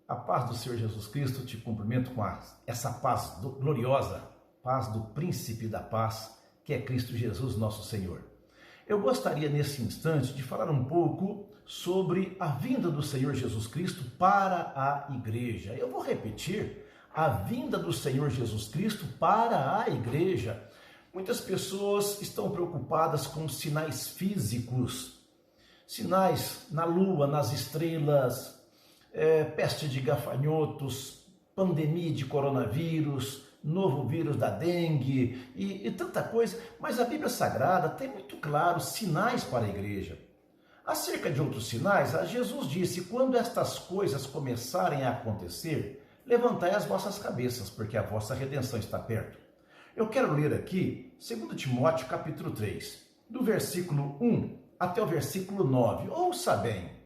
A paz do Senhor Jesus Cristo, te cumprimento com essa paz gloriosa, paz do príncipe da paz, que é Cristo Jesus, nosso Senhor. Eu gostaria nesse instante de falar um pouco sobre a vinda do Senhor Jesus Cristo para a igreja. Eu vou repetir, a vinda do Senhor Jesus Cristo para a igreja. Muitas pessoas estão preocupadas com sinais físicos, sinais na lua, nas estrelas, peste de gafanhotos, pandemia de coronavírus, novo vírus da dengue e tanta coisa, mas a Bíblia Sagrada tem muito claros sinais para a igreja. Acerca de outros sinais, Jesus disse: quando estas coisas começarem a acontecer, levantai as vossas cabeças, porque a vossa redenção está perto. Eu quero ler aqui 2 Timóteo capítulo 3, do versículo 1 até o versículo 9. Ouça bem.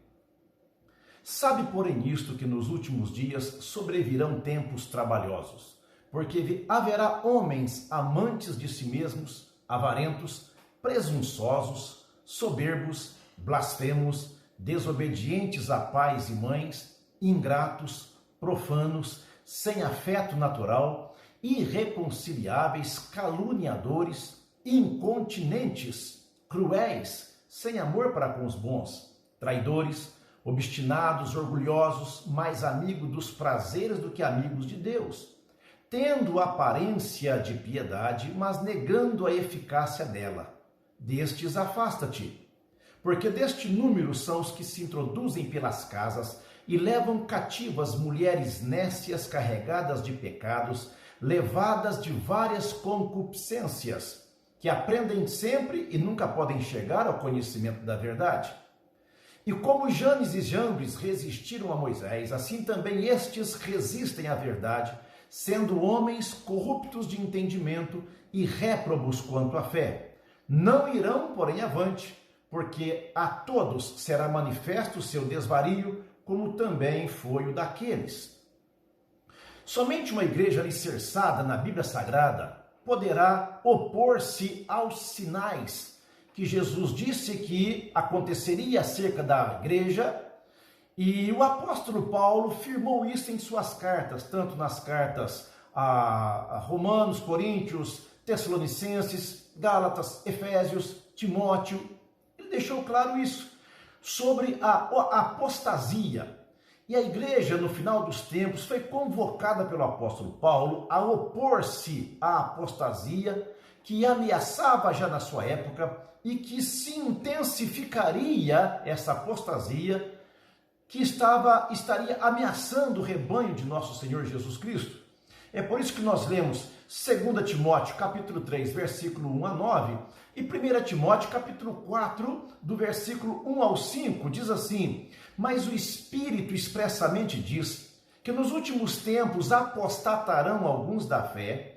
Sabe, porém, isto, que nos últimos dias sobrevirão tempos trabalhosos, porque haverá homens amantes de si mesmos, avarentos, presunçosos, soberbos, blasfemos, desobedientes a pais e mães, ingratos, profanos, sem afeto natural, irreconciliáveis, caluniadores, incontinentes, cruéis, sem amor para com os bons, traidores, obstinados, orgulhosos, mais amigos dos prazeres do que amigos de Deus, tendo aparência de piedade, mas negando a eficácia dela. Destes afasta-te, porque deste número são os que se introduzem pelas casas e levam cativas mulheres nécias carregadas de pecados, levadas de várias concupiscências, que aprendem sempre e nunca podem chegar ao conhecimento da verdade. E como Janes e Jambres resistiram a Moisés, assim também estes resistem à verdade, sendo homens corruptos de entendimento e réprobos quanto à fé. Não irão, porém, avante, porque a todos será manifesto o seu desvario, como também foi o daqueles. Somente uma igreja alicerçada na Bíblia Sagrada poderá opor-se aos sinais que Jesus disse que aconteceria acerca da igreja, e o apóstolo Paulo firmou isso em suas cartas, tanto nas cartas a Romanos, Coríntios, Tessalonicenses, Gálatas, Efésios, Timóteo. Ele deixou claro isso, sobre a apostasia. E a igreja, no final dos tempos, foi convocada pelo apóstolo Paulo a opor-se à apostasia, que ameaçava já na sua época, e que se intensificaria essa apostasia, que estaria ameaçando o rebanho de nosso Senhor Jesus Cristo. É por isso que nós lemos 2 Timóteo capítulo 3, versículo 1 a 9, e 1 Timóteo capítulo 4, do versículo 1 ao 5, diz assim: mas o Espírito expressamente diz que nos últimos tempos apostatarão alguns da fé,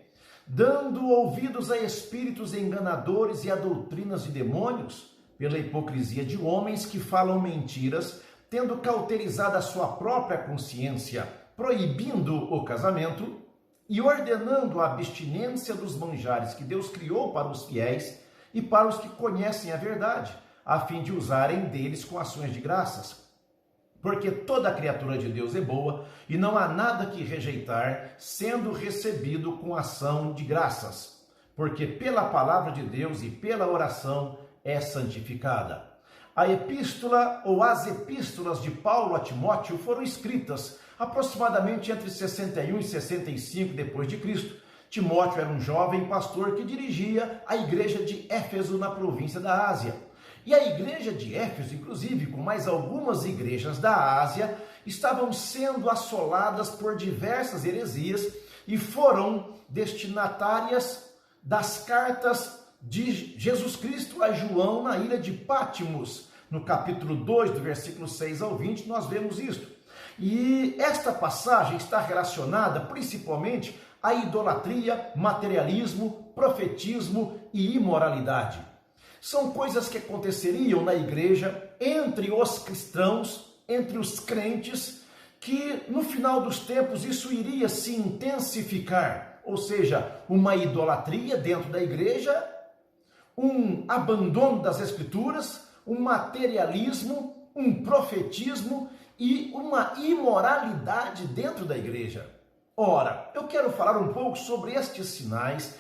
dando ouvidos a espíritos enganadores e a doutrinas de demônios, pela hipocrisia de homens que falam mentiras, tendo cauterizado a sua própria consciência, proibindo o casamento e ordenando a abstinência dos manjares que Deus criou para os fiéis e para os que conhecem a verdade, a fim de usarem deles com ações de graças. Porque toda criatura de Deus é boa, e não há nada que rejeitar, sendo recebido com ação de graças, porque pela palavra de Deus e pela oração é santificada. A epístola ou as epístolas de Paulo a Timóteo foram escritas aproximadamente entre 61 e 65 depois de Cristo. Timóteo era um jovem pastor que dirigia a igreja de Éfeso na província da Ásia. E a igreja de Éfeso, inclusive, com mais algumas igrejas da Ásia, estavam sendo assoladas por diversas heresias e foram destinatárias das cartas de Jesus Cristo a João na ilha de Pátimos. No capítulo 2, do versículo 6 ao 20, nós vemos isso. E esta passagem está relacionada principalmente à idolatria, materialismo, profetismo e imoralidade. São coisas que aconteceriam na igreja, entre os cristãos, entre os crentes, que no final dos tempos isso iria se intensificar. Ou seja, uma idolatria dentro da igreja, um abandono das escrituras, um materialismo, um profetismo e uma imoralidade dentro da igreja. Ora, eu quero falar um pouco sobre estes sinais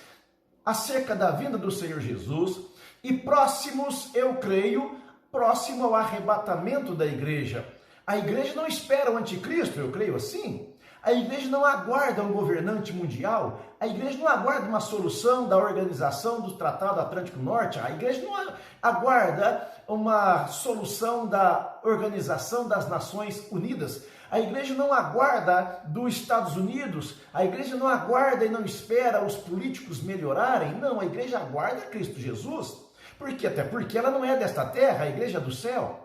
acerca da vinda do Senhor Jesus e próximos, eu creio, próximo ao arrebatamento da igreja. A igreja não espera o anticristo, eu creio assim. A igreja não aguarda um governante mundial, a igreja não aguarda uma solução da organização do Tratado Atlântico Norte, a igreja não aguarda uma solução da Organização das Nações Unidas, a igreja não aguarda dos Estados Unidos, a igreja não aguarda e não espera os políticos melhorarem, não, a igreja aguarda Cristo Jesus. Por quê? Até porque ela não é desta terra, a igreja é do céu.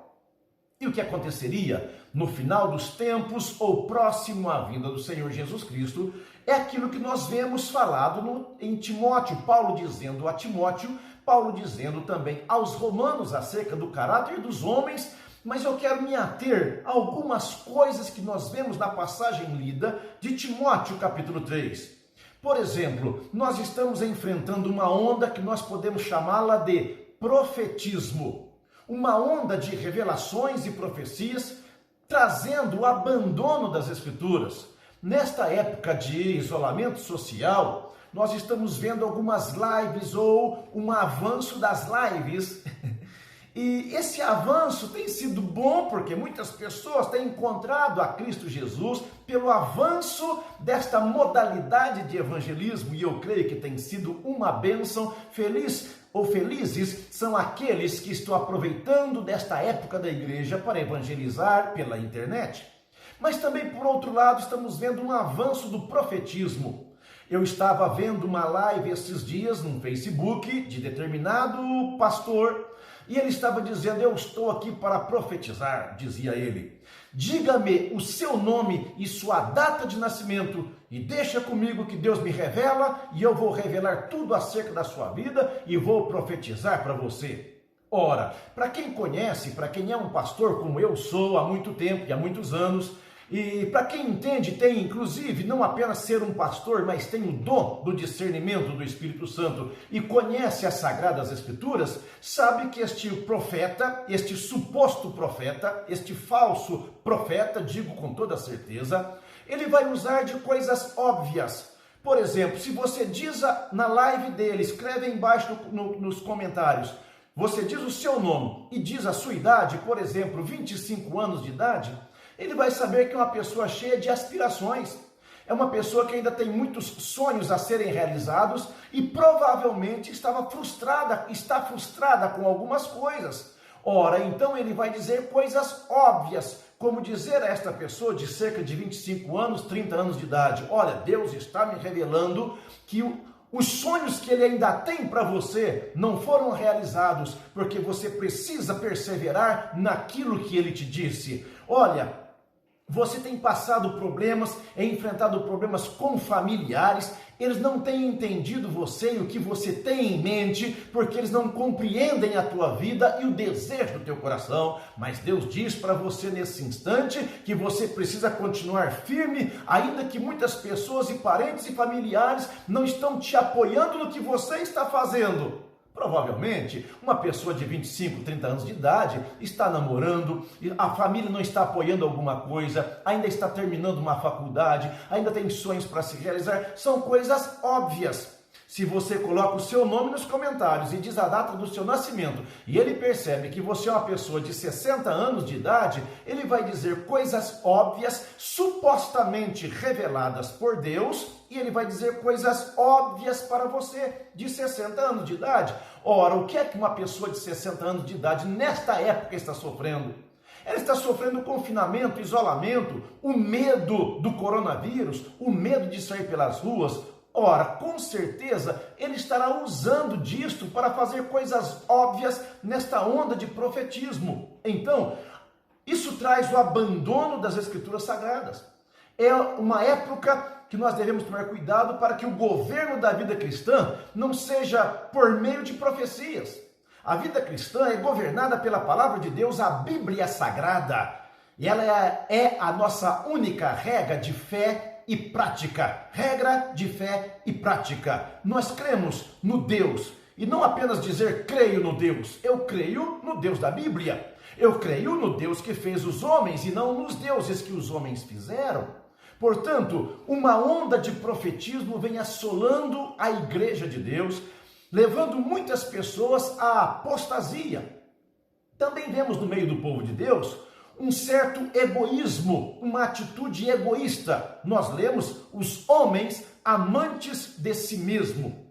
E o que aconteceria no final dos tempos ou próximo à vinda do Senhor Jesus Cristo é aquilo que nós vemos falado em Timóteo, Paulo dizendo a Timóteo, Paulo dizendo também aos romanos acerca do caráter dos homens, mas eu quero me ater a algumas coisas que nós vemos na passagem lida de Timóteo capítulo 3. Por exemplo, nós estamos enfrentando uma onda que nós podemos chamá-la de profetismo. Uma onda de revelações e profecias, trazendo o abandono das Escrituras. Nesta época de isolamento social, nós estamos vendo algumas lives ou um avanço das lives. E esse avanço tem sido bom porque muitas pessoas têm encontrado a Cristo Jesus pelo avanço desta modalidade de evangelismo, e eu creio que tem sido uma bênção. Felizes são aqueles que estão aproveitando desta época da igreja para evangelizar pela internet. Mas também, por outro lado, estamos vendo um avanço do profetismo. Eu estava vendo uma live esses dias no Facebook de determinado pastor, e ele estava dizendo: eu estou aqui para profetizar, dizia ele. Diga-me o seu nome e sua data de nascimento e deixa comigo que Deus me revela e eu vou revelar tudo acerca da sua vida e vou profetizar para você. Ora, para quem conhece, para quem é um pastor como eu sou há muito tempo e há muitos anos, e para quem entende, tem inclusive não apenas ser um pastor, mas tem o dom do discernimento do Espírito Santo e conhece as Sagradas Escrituras, sabe que este profeta, este suposto profeta, este falso profeta, digo com toda certeza, ele vai usar de coisas óbvias. Por exemplo, se você diz na live dele, escreve aí embaixo nos comentários, você diz o seu nome e diz a sua idade, por exemplo, 25 anos de idade, ele vai saber que é uma pessoa cheia de aspirações, é uma pessoa que ainda tem muitos sonhos a serem realizados e provavelmente está frustrada com algumas coisas. Ora, então ele vai dizer coisas óbvias, como dizer a esta pessoa de cerca de 25 anos, 30 anos de idade: olha, Deus está me revelando que os sonhos que ele ainda tem para você não foram realizados, porque você precisa perseverar naquilo que ele te disse. Olha, você tem passado problemas, enfrentado problemas com familiares, eles não têm entendido você e o que você tem em mente, porque eles não compreendem a tua vida e o desejo do teu coração, mas Deus diz para você nesse instante que você precisa continuar firme, ainda que muitas pessoas e parentes e familiares não estão te apoiando no que você está fazendo. Provavelmente, uma pessoa de 25, 30 anos de idade está namorando, a família não está apoiando alguma coisa, ainda está terminando uma faculdade, ainda tem sonhos para se realizar, são coisas óbvias. Se você coloca o seu nome nos comentários e diz a data do seu nascimento, e ele percebe que você é uma pessoa de 60 anos de idade, ele vai dizer coisas óbvias, supostamente reveladas por Deus, e ele vai dizer coisas óbvias para você de 60 anos de idade. Ora, o que é que uma pessoa de 60 anos de idade nesta época está sofrendo? Ela está sofrendo confinamento, isolamento, o medo do coronavírus, o medo de sair pelas ruas. Ora, com certeza, ele estará usando disto para fazer coisas óbvias nesta onda de profetismo. Então, isso traz o abandono das Escrituras Sagradas. É uma época que nós devemos tomar cuidado para que o governo da vida cristã não seja por meio de profecias. A vida cristã é governada pela palavra de Deus, a Bíblia Sagrada. E ela é a nossa única regra de fé e prática. Regra de fé e prática. Nós cremos no Deus. E não apenas dizer creio no Deus. Eu creio no Deus da Bíblia. Eu creio no Deus que fez os homens e não nos deuses que os homens fizeram. Portanto, uma onda de profetismo vem assolando a igreja de Deus, levando muitas pessoas à apostasia. Também vemos no meio do povo de Deus um certo egoísmo, uma atitude egoísta. Nós lemos os homens amantes de si mesmo.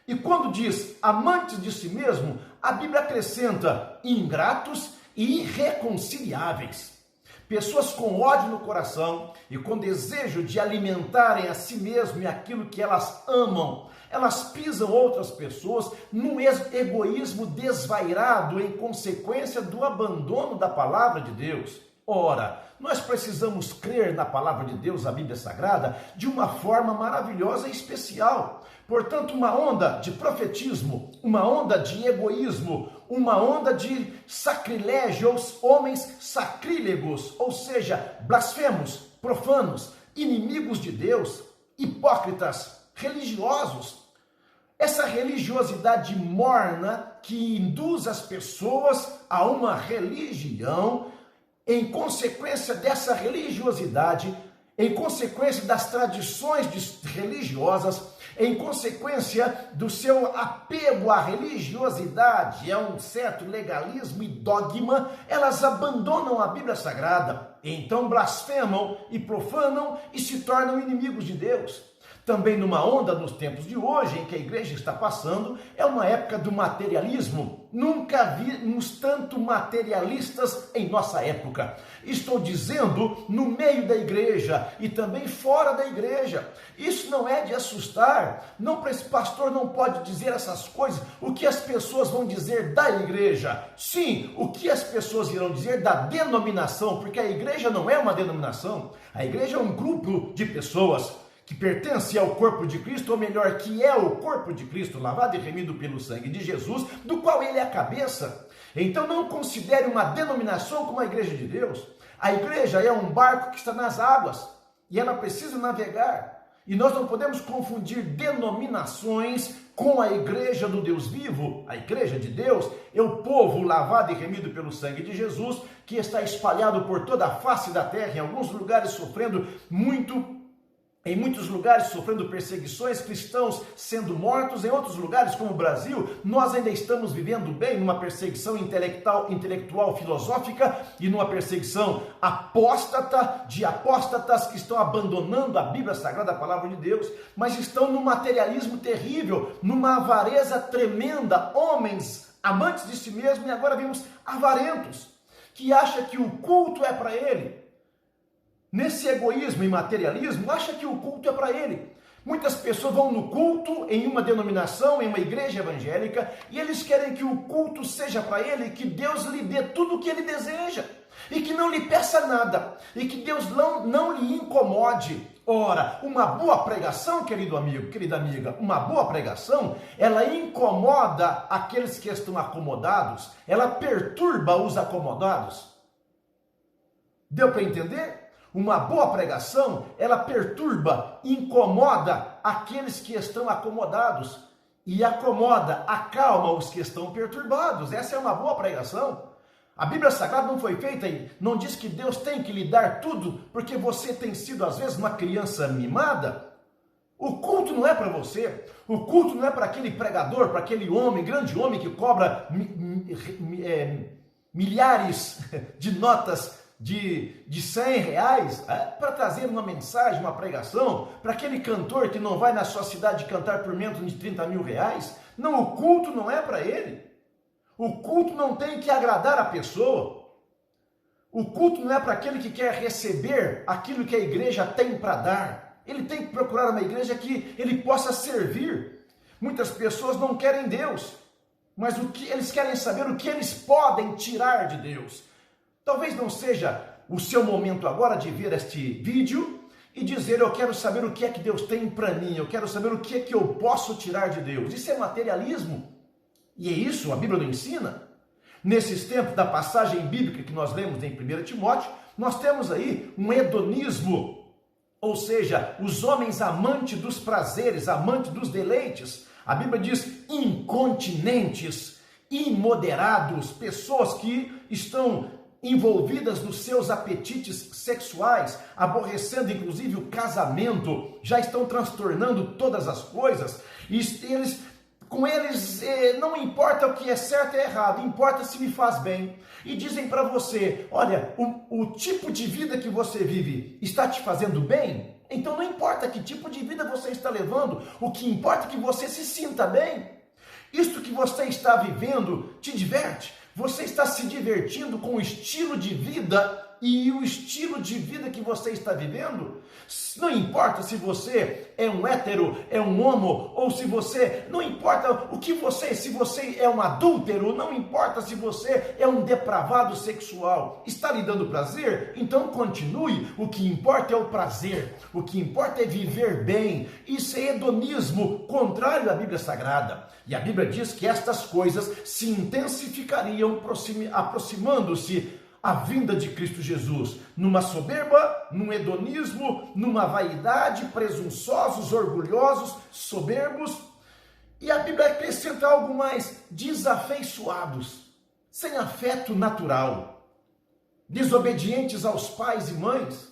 E quando diz amantes de si mesmo, a Bíblia acrescenta ingratos e irreconciliáveis. Pessoas com ódio no coração e com desejo de alimentarem a si mesmo e aquilo que elas amam. Elas pisam outras pessoas num egoísmo desvairado em consequência do abandono da palavra de Deus. Ora, nós precisamos crer na palavra de Deus, a Bíblia Sagrada, de uma forma maravilhosa e especial. Portanto, uma onda de profetismo, uma onda de egoísmo, uma onda de sacrilégio, os homens sacrílegos, ou seja, blasfemos, profanos, inimigos de Deus, hipócritas, religiosos. Essa religiosidade morna que induz as pessoas a uma religião, em consequência dessa religiosidade, em consequência das tradições religiosas, em consequência do seu apego à religiosidade, a um certo legalismo e dogma, elas abandonam a Bíblia Sagrada, então blasfemam e profanam e se tornam inimigos de Deus. Também numa onda nos tempos de hoje, em que a igreja está passando, é uma época do materialismo. Nunca vimos tanto materialistas em nossa época. Estou dizendo no meio da igreja e também fora da igreja. Isso não é de assustar. Não, esse pastor não pode dizer essas coisas. O que as pessoas vão dizer da igreja? Sim, o que as pessoas irão dizer da denominação, porque a igreja não é uma denominação. A igreja é um grupo de pessoas que pertence ao corpo de Cristo, ou melhor, que é o corpo de Cristo, lavado e remido pelo sangue de Jesus, do qual ele é a cabeça. Então não considere uma denominação como a igreja de Deus. A igreja é um barco que está nas águas, e ela precisa navegar. E nós não podemos confundir denominações com a igreja do Deus vivo. A igreja de Deus é o povo lavado e remido pelo sangue de Jesus, que está espalhado por toda a face da terra, em alguns lugares sofrendo muito. Em muitos lugares sofrendo perseguições, cristãos sendo mortos. Em outros lugares, como o Brasil, nós ainda estamos vivendo bem numa perseguição intelectual, filosófica e numa perseguição apóstata, de apóstatas que estão abandonando a Bíblia Sagrada, a palavra de Deus, mas estão num materialismo terrível, numa avareza tremenda, homens amantes de si mesmo, e agora vimos avarentos, que acham que o culto é para ele. Nesse egoísmo e materialismo, acha que o culto é para ele. Muitas pessoas vão no culto em uma denominação, em uma igreja evangélica, e eles querem que o culto seja para ele, que Deus lhe dê tudo o que ele deseja, e que não lhe peça nada, e que Deus não lhe incomode. Ora, uma boa pregação, querido amigo, querida amiga, uma boa pregação, ela incomoda aqueles que estão acomodados, ela perturba os acomodados. Deu para entender? Uma boa pregação, ela perturba, incomoda aqueles que estão acomodados e acomoda, acalma os que estão perturbados. Essa é uma boa pregação. A Bíblia Sagrada não foi feita, não diz que Deus tem que lhe dar tudo porque você tem sido às vezes uma criança mimada. O culto não é para você, o culto não é para aquele pregador, para aquele homem, grande homem que cobra milhares de notas de R$100 para trazer uma mensagem, uma pregação, para aquele cantor que não vai na sua cidade cantar por menos de R$30 mil. Não, o culto não é para ele. O culto não tem que agradar a pessoa. O culto não é para aquele que quer receber aquilo que a igreja tem para dar. Ele tem que procurar uma igreja que ele possa servir. Muitas pessoas não querem Deus, mas eles querem saber o que eles podem tirar de Deus. Talvez não seja o seu momento agora de ver este vídeo e dizer: eu quero saber o que é que Deus tem para mim, eu quero saber o que é que eu posso tirar de Deus. Isso é materialismo. E é isso, a Bíblia não ensina. Nesses tempos da passagem bíblica que nós lemos em 1 Timóteo, nós temos aí um hedonismo, ou seja, os homens amantes dos prazeres, amantes dos deleites. A Bíblia diz incontinentes, imoderados, pessoas que estão envolvidas nos seus apetites sexuais, aborrecendo inclusive o casamento, já estão transtornando todas as coisas, e com eles não importa o que é certo e errado, importa se me faz bem. E dizem para você, olha, o tipo de vida que você vive está te fazendo bem? Então não importa que tipo de vida você está levando, o que importa é que você se sinta bem. Isto que você está vivendo te diverte? Você está se divertindo com o estilo de vida e o estilo de vida que você está vivendo? Não importa se você é um hétero, é um homo, ou se você, não importa o que você, se você é um adúltero, não importa se você é um depravado sexual, está lhe dando prazer? Então continue, o que importa é o prazer, o que importa é viver bem. Isso é hedonismo, contrário à Bíblia Sagrada. E a Bíblia diz que estas coisas se intensificariam aproximando-se a vinda de Cristo Jesus, numa soberba, num hedonismo, numa vaidade, presunçosos, orgulhosos, soberbos. E a Bíblia acrescenta algo mais: desafeiçoados, sem afeto natural, desobedientes aos pais e mães.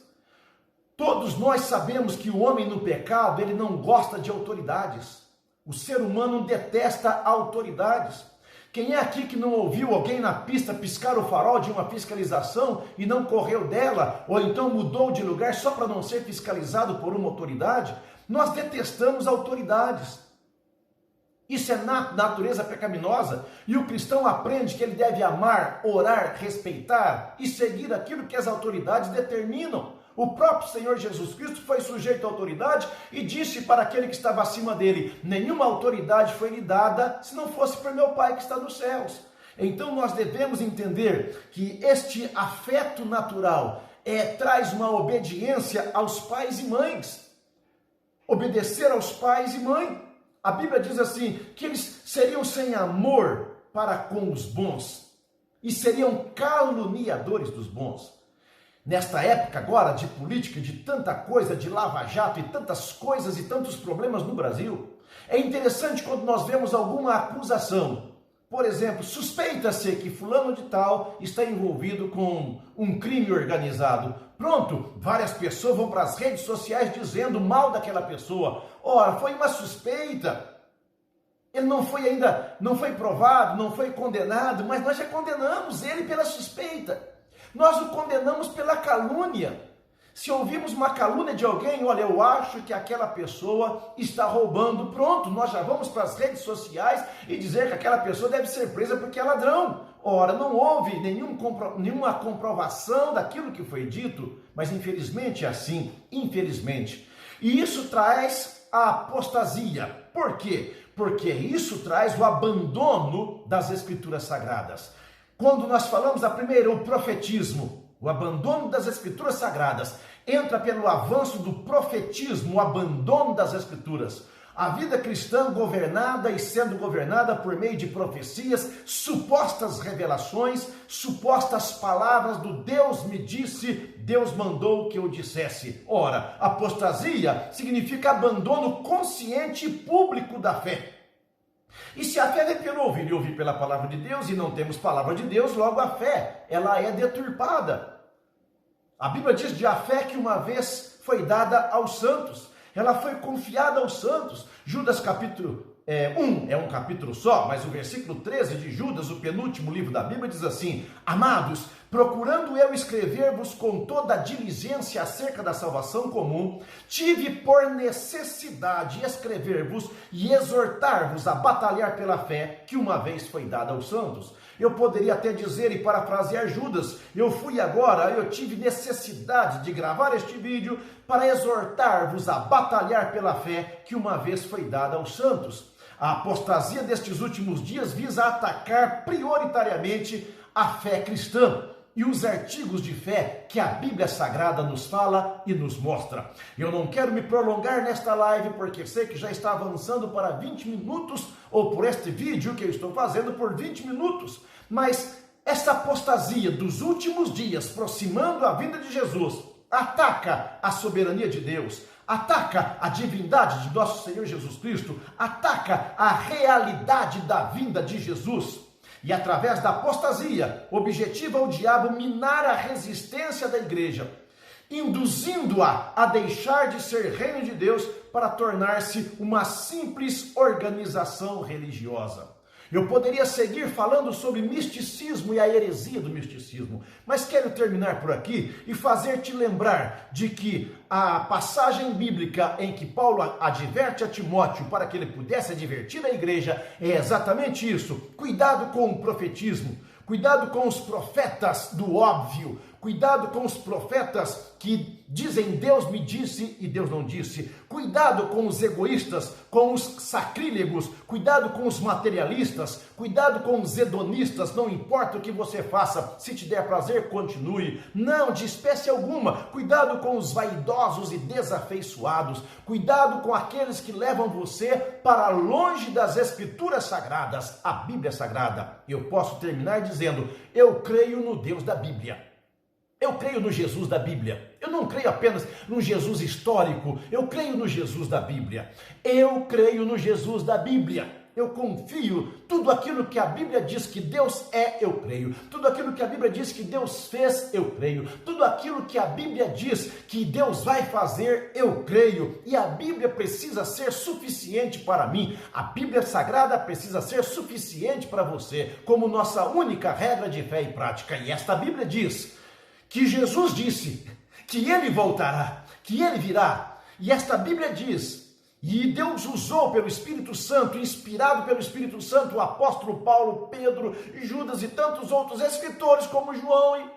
Todos nós sabemos que o homem no pecado, ele não gosta de autoridades. O ser humano detesta autoridades. Quem é aqui que não ouviu alguém na pista piscar o farol de uma fiscalização e não correu dela, ou então mudou de lugar só para não ser fiscalizado por uma autoridade? Nós detestamos autoridades. Isso é natureza pecaminosa, e o cristão aprende que ele deve amar, orar, respeitar e seguir aquilo que as autoridades determinam. O próprio Senhor Jesus Cristo foi sujeito à autoridade e disse para aquele que estava acima dele: nenhuma autoridade foi lhe dada se não fosse por meu Pai que está nos céus. Então nós devemos entender que este afeto natural traz uma obediência aos pais e mães. Obedecer aos pais e mães. A Bíblia diz assim, que eles seriam sem amor para com os bons e seriam caluniadores dos bons. Nesta época agora de política, de tanta coisa, de lava-jato e tantas coisas e tantos problemas no Brasil, é interessante quando nós vemos alguma acusação. Por exemplo, suspeita-se que fulano de tal está envolvido com um crime organizado. Pronto, várias pessoas vão para as redes sociais dizendo mal daquela pessoa. Ora, foi uma suspeita. Ele não foi provado, não foi condenado, mas nós já condenamos ele pela suspeita. Nós o condenamos pela calúnia. Se ouvirmos uma calúnia de alguém, olha, eu acho que aquela pessoa está roubando, pronto, nós já vamos para as redes sociais e dizer que aquela pessoa deve ser presa porque é ladrão. Ora, não houve nenhuma comprovação daquilo que foi dito, mas infelizmente é assim, infelizmente. E isso traz a apostasia. Por quê? Porque isso traz o abandono das Escrituras Sagradas. Quando nós falamos da primeira, o profetismo, o abandono das Escrituras Sagradas, entra pelo avanço do profetismo, o abandono das Escrituras. A vida cristã governada e sendo governada por meio de profecias, supostas revelações, supostas palavras do Deus me disse, Deus mandou que eu dissesse. Ora, apostasia significa abandono consciente e público da fé. E se a fé vem pelo ouvir e ouvir pela palavra de Deus, e não temos palavra de Deus, logo a fé, ela é deturpada. A Bíblia diz de a fé que uma vez foi dada aos santos, ela foi confiada aos santos. Judas capítulo 1 é um capítulo só, mas o versículo 13 de Judas, o penúltimo livro da Bíblia, diz assim: amados, procurando eu escrever-vos com toda a diligência acerca da salvação comum, tive por necessidade escrever-vos e exortar-vos a batalhar pela fé que uma vez foi dada aos santos. Eu poderia até dizer e parafrasear Judas: eu tive necessidade de gravar este vídeo para exortar-vos a batalhar pela fé que uma vez foi dada aos santos. A apostasia destes últimos dias visa atacar prioritariamente a fé cristã e os artigos de fé que a Bíblia Sagrada nos fala e nos mostra. Eu não quero me prolongar nesta live, porque sei que já está avançando para 20 minutos, ou por este vídeo que eu estou fazendo por 20 minutos, mas essa apostasia dos últimos dias, aproximando a vinda de Jesus, ataca a soberania de Deus, ataca a divindade de nosso Senhor Jesus Cristo, ataca a realidade da vinda de Jesus. E através da apostasia, objetiva o diabo minar a resistência da igreja, induzindo-a a deixar de ser reino de Deus para tornar-se uma simples organização religiosa. Eu poderia seguir falando sobre misticismo e a heresia do misticismo, mas quero terminar por aqui e fazer-te lembrar de que a passagem bíblica em que Paulo adverte a Timóteo para que ele pudesse advertir a igreja é exatamente isso. Cuidado com o profetismo, cuidado com os profetas do óbvio, cuidado com os profetas que dizem Deus me disse e Deus não disse. Cuidado com os egoístas, com os sacrílegos, cuidado com os materialistas, cuidado com os hedonistas, não importa o que você faça, se te der prazer, continue. Não, de espécie alguma. Cuidado com os vaidosos e desafeiçoados, cuidado com aqueles que levam você para longe das escrituras sagradas, a Bíblia Sagrada. Eu posso terminar dizendo, eu creio no Deus da Bíblia. Eu creio no Jesus da Bíblia. Eu não creio apenas no Jesus histórico. Eu creio no Jesus da Bíblia. Eu creio no Jesus da Bíblia. Eu confio. Tudo aquilo que a Bíblia diz que Deus é, eu creio. Tudo aquilo que a Bíblia diz que Deus fez, eu creio. Tudo aquilo que a Bíblia diz que Deus vai fazer, eu creio. E a Bíblia precisa ser suficiente para mim. A Bíblia Sagrada precisa ser suficiente para você, como nossa única regra de fé e prática. E esta Bíblia diz que Jesus disse que ele voltará, que ele virá. E esta Bíblia diz, e Deus usou pelo Espírito Santo, inspirado pelo Espírito Santo, o apóstolo Paulo, Pedro, Judas e tantos outros escritores como João. E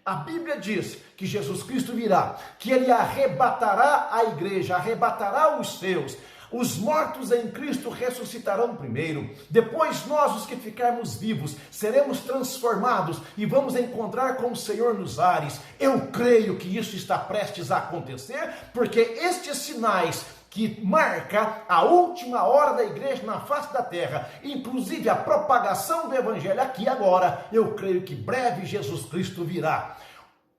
a Bíblia diz que Jesus Cristo virá, que ele arrebatará a igreja, arrebatará os seus. Os mortos em Cristo ressuscitarão primeiro, depois nós, os que ficarmos vivos, seremos transformados e vamos encontrar com o Senhor nos ares. Eu creio que isso está prestes a acontecer, porque estes sinais que marca a última hora da igreja na face da terra, inclusive a propagação do evangelho aqui agora, eu creio que breve Jesus Cristo virá.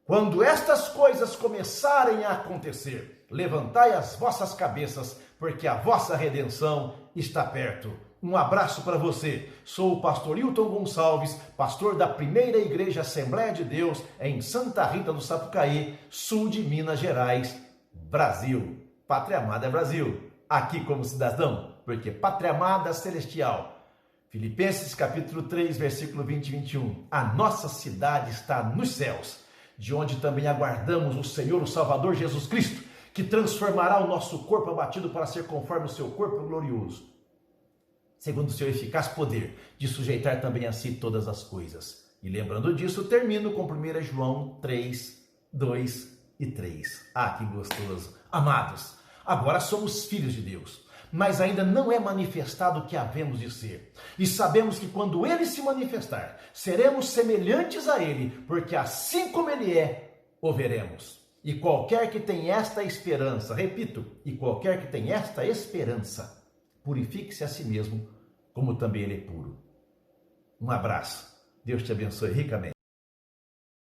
Quando estas coisas começarem a acontecer, levantai as vossas cabeças, porque a vossa redenção está perto. Um abraço para você. Sou o pastor Hilton Gonçalves, pastor da Primeira Igreja Assembleia de Deus, em Santa Rita do Sapucaí, sul de Minas Gerais, Brasil. Pátria amada é Brasil. Aqui como cidadão, porque pátria amada celestial. Filipenses capítulo 3, versículo 20 e 21. A nossa cidade está nos céus, de onde também aguardamos o Senhor, o Salvador Jesus Cristo, que transformará o nosso corpo abatido para ser conforme o seu corpo glorioso, segundo o seu eficaz poder de sujeitar também a si todas as coisas. E lembrando disso, termino com 1 João 3, 2 e 3. Ah, que gostoso! Amados, agora somos filhos de Deus, mas ainda não é manifestado o que havemos de ser. E sabemos que quando ele se manifestar, seremos semelhantes a ele, porque assim como ele é, o veremos. E qualquer que tem esta esperança, repito, e qualquer que tem esta esperança, purifique-se a si mesmo, como também ele é puro. Um abraço. Deus te abençoe ricamente.